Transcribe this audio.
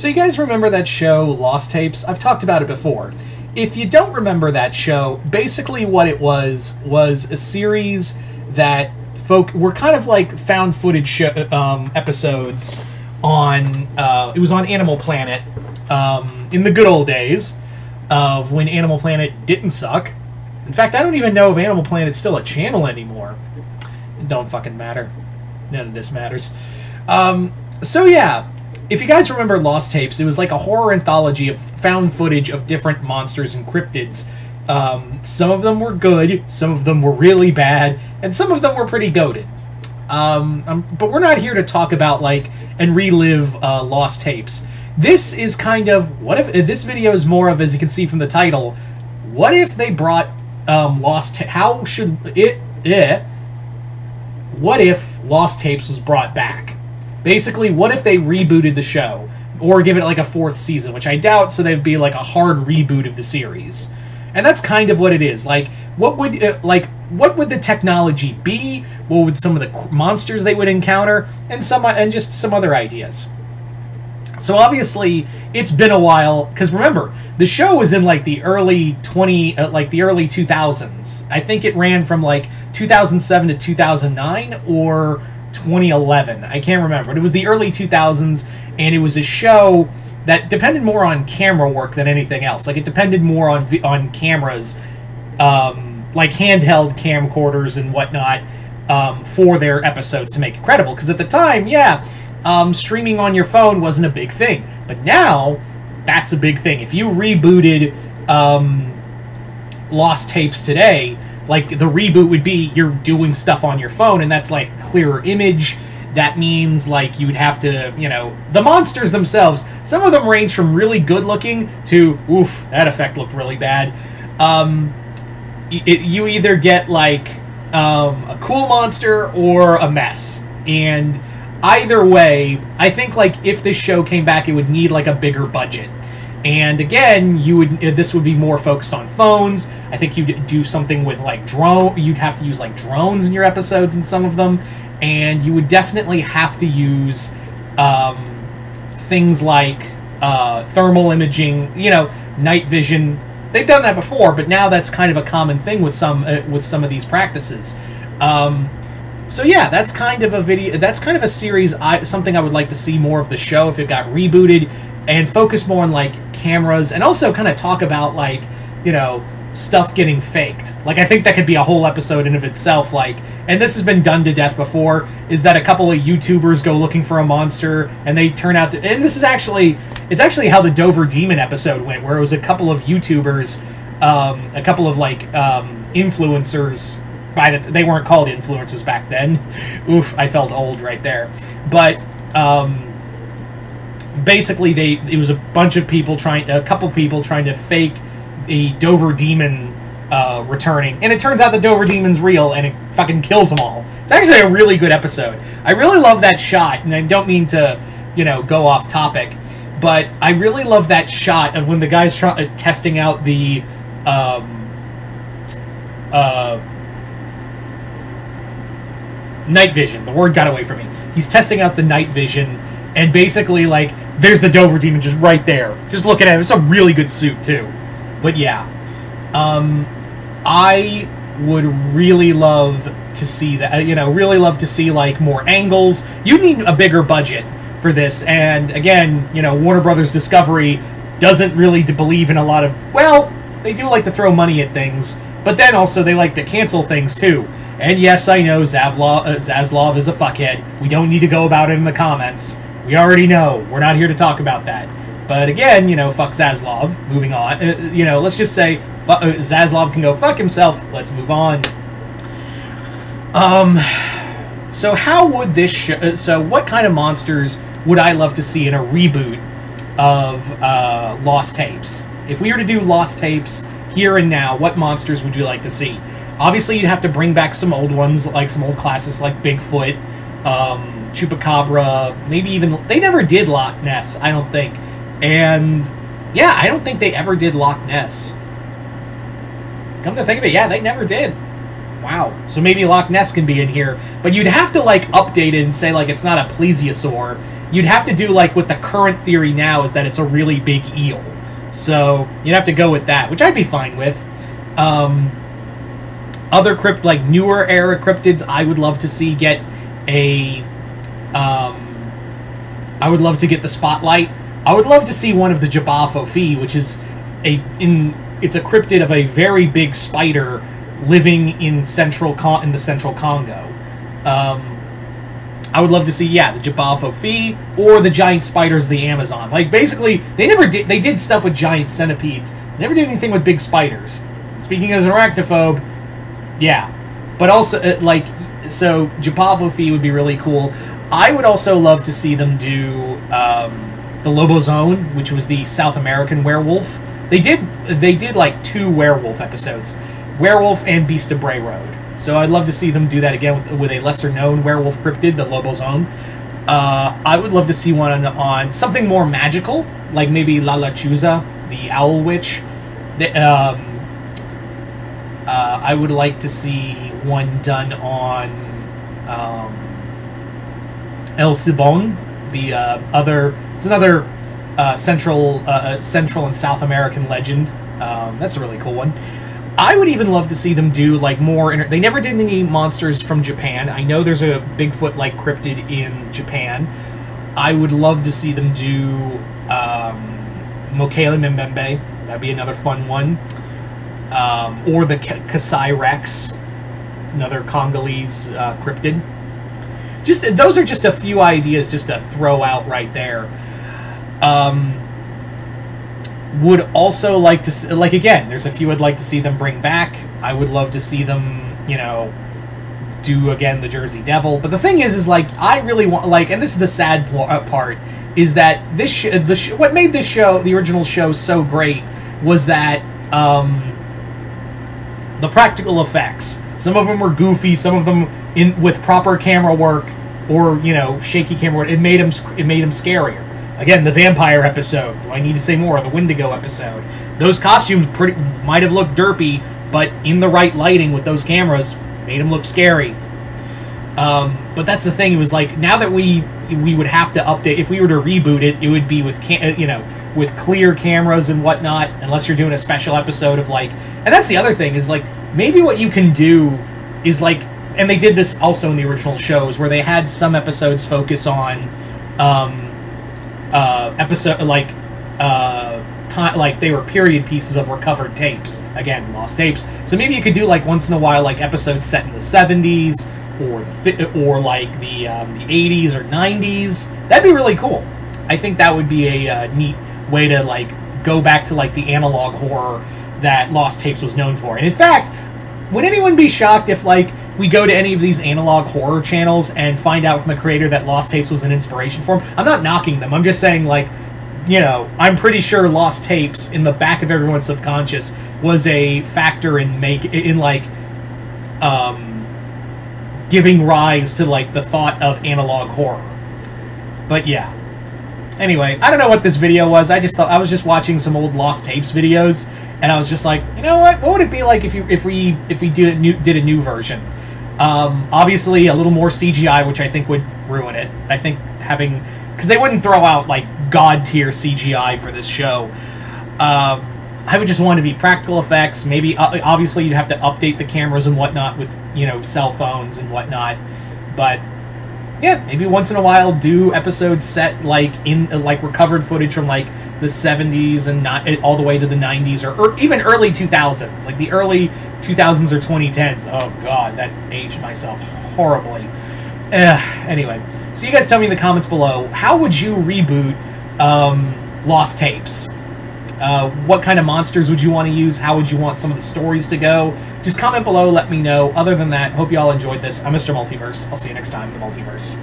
So you guys remember that show, Lost Tapes? I've talked about it before. If you don't remember that show, basically what it was a series that were kind of like found footage episodes on, it was on Animal Planet in the good old days of when Animal Planet didn't suck. In fact, I don't even know if Animal Planet's still a channel anymore. It don't fucking matter. None of this matters. So yeah, if you guys remember Lost Tapes, it was like a horror anthology of found footage of different monsters and cryptids. Some of them were good, some of them were really bad, and some of them were pretty goated. But we're not here to talk about, like, and relive Lost Tapes. This is kind of, what if, this video is more of, as you can see from the title, what if they brought how should it, what if Lost Tapes was brought back? Basically, what if they rebooted the show? Or give it like a 4th season, which I doubt, so they'd be like a hard reboot of the series. And that's kind of what it is. Like, what would the technology be? What would some of the monsters they would encounter? And just some other ideas. So obviously, it's been a while, because remember, the show was in like the early 2000s. I think it ran from like 2007 to 2009, or 2011. I can't remember. But it was the early 2000s, and it was a show that depended more on camera work than anything else. Like, it depended more on cameras, like handheld camcorders and whatnot, for their episodes to make it credible. Because at the time, yeah, streaming on your phone wasn't a big thing. But now, that's a big thing. If you rebooted Lost Tapes today, like, the reboot would be you're doing stuff on your phone, and that's, like, clearer image. That means, like, you'd have to, you know, the monsters themselves, some of them range from really good looking to, oof, that effect looked really bad. You either get, like, a cool monster or a mess. And either way, I think, like, if this show came back, it would need, like, a bigger budget. And again, this would be more focused on phones. I think you'd do something with, like, you'd have to use, like, drones in your episodes in some of them. And you would definitely have to use things like thermal imaging, you know, night vision. They've done that before, but now that's kind of a common thing with some of these practices. So yeah, that's kind of a video. That's kind of a series. Something I would like to see more of the show if it got rebooted and focus more on, like, cameras, and also kind of talk about, like, you know, stuff getting faked. Like, I think that could be a whole episode in of itself, like, and this has been done to death before, is that a couple of YouTubers go looking for a monster, and they turn out to, and this is actually, it's actually how the Dover Demon episode went, where it was a couple of YouTubers, a couple of, like, influencers, they weren't called influencers back then. Oof, I felt old right there. But, basically, it was a bunch of people a couple people trying to fake the Dover Demon returning, and it turns out the Dover Demon's real, and it fucking kills them all. It's actually a really good episode. I really love that shot, and I don't mean to, you know, go off topic, but I really love that shot of when the guy's testing out the night vision. The word got away from me. He's testing out the night vision, and basically, like, there's the Dover Demon just right there. Just looking at him. It's a really good suit, too. But yeah, I would really love to see that, you know, really love to see, like, more angles. You need a bigger budget for this, and again, you know, Warner Brothers Discovery doesn't really believe in a lot of, well, they do like to throw money at things, but then also they like to cancel things too. And yes, I know Zaslav is a fuckhead. We don't need to go about it in the comments. We already know. We're not here to talk about that. But again, you know, fuck Zaslav. Moving on. You know, let's just say Zaslav can go fuck himself. Let's move on. So how would this show... So what kind of monsters would I love to see in a reboot of Lost Tapes? If we were to do Lost Tapes here and now, what monsters would you like to see? Obviously, you'd have to bring back some old ones, like some old classics like Bigfoot, Chupacabra, maybe even... They never did Loch Ness, I don't think. And, yeah, I don't think they ever did Loch Ness. Come to think of it, yeah, they never did. Wow. So maybe Loch Ness can be in here, but you'd have to like update it and say like it's not a plesiosaur. You'd have to do like what the current theory now is that it's a really big eel. So you'd have to go with that, which I'd be fine with. Other like newer era cryptids, I would love to see get a. I would love to get the spotlight. I would love to see one of the Jabaphofi, which is it's a cryptid of a very big spider living in the central Congo. I would love to see, yeah, the Jabaphofi or the giant spiders of the Amazon. Like, basically, they did stuff with giant centipedes. Never did anything with big spiders. Speaking as an arachnophobe, yeah. But also, so Jabaphofi would be really cool. I would also love to see them do the Lobozone, which was the South American werewolf. They did like 2 werewolf episodes, Werewolf and Beast of Bray Road. So I'd love to see them do that again with a lesser-known werewolf cryptid, the Lobozone. I would love to see one on something more magical, like maybe La Lechuza, the Owl Witch. I would like to see one done on El Cibon, it's another Central and South American legend. That's a really cool one. I would even love to see them do like more. They never did any monsters from Japan. I know there's a Bigfoot-like cryptid in Japan. I would love to see them do Mokele Mbembe. That'd be another fun one. Or the Kasai Rex, another Congolese cryptid. Those are just a few ideas just to throw out right there. Would also like to see, like, again, there's a few I'd like to see them bring back. I would love to see them, you know, do again the Jersey Devil. But the thing is like, I really want, like, and this is the sad part, is that this what made this show, the original show, so great was that the practical effects. Some of them were goofy, some of them with proper camera work or, you know, shaky camera work. It made them scarier. Again, the vampire episode. Do I need to say more? The Wendigo episode. Those costumes might have looked derpy, but in the right lighting with those cameras, made them look scary. But that's the thing. It was like, now that we would have to update, if we were to reboot it, it would be with with clear cameras and whatnot, unless you're doing a special episode of like. And that's the other thing is like, maybe what you can do is like, and they did this also in the original shows where they had some episodes focus on like they were period pieces of recovered tapes, again, lost tapes. So maybe you could do like once in a while like episodes set in the 70s or like the 80s or 90s. That'd be really cool. I think that would be a neat way to like go back to like the analog horror that Lost Tapes was known for. And in fact, would anyone be shocked if like we go to any of these analog horror channels and find out from the creator that Lost Tapes was an inspiration for him? I'm not knocking them. I'm just saying, like, you know, I'm pretty sure Lost Tapes in the back of everyone's subconscious was a factor in giving rise to like the thought of analog horror. But yeah. Anyway, I don't know what this video was. I just thought I was just watching some old Lost Tapes videos, and I was just like, you know what? What would it be like if we did a new version? Obviously, a little more CGI, which I think would ruin it. I think because they wouldn't throw out like god tier CGI for this show. I would just want to be practical effects. Maybe obviously you'd have to update the cameras and whatnot with, you know, cell phones and whatnot, but. Yeah, maybe once in a while do episodes set like in like recovered footage from like the 70s and not all the way to the 90s or even early 2000s, like the early 2000s or 2010s. Oh god, that aged myself horribly. Anyway, so you guys tell me in the comments below, how would you reboot Lost Tapes? What kind of monsters would you want to use? How would you want some of the stories to go? Just comment below, let me know. Other than that, hope you all enjoyed this. I'm Mr. Multiverse. I'll see you next time in the Multiverse.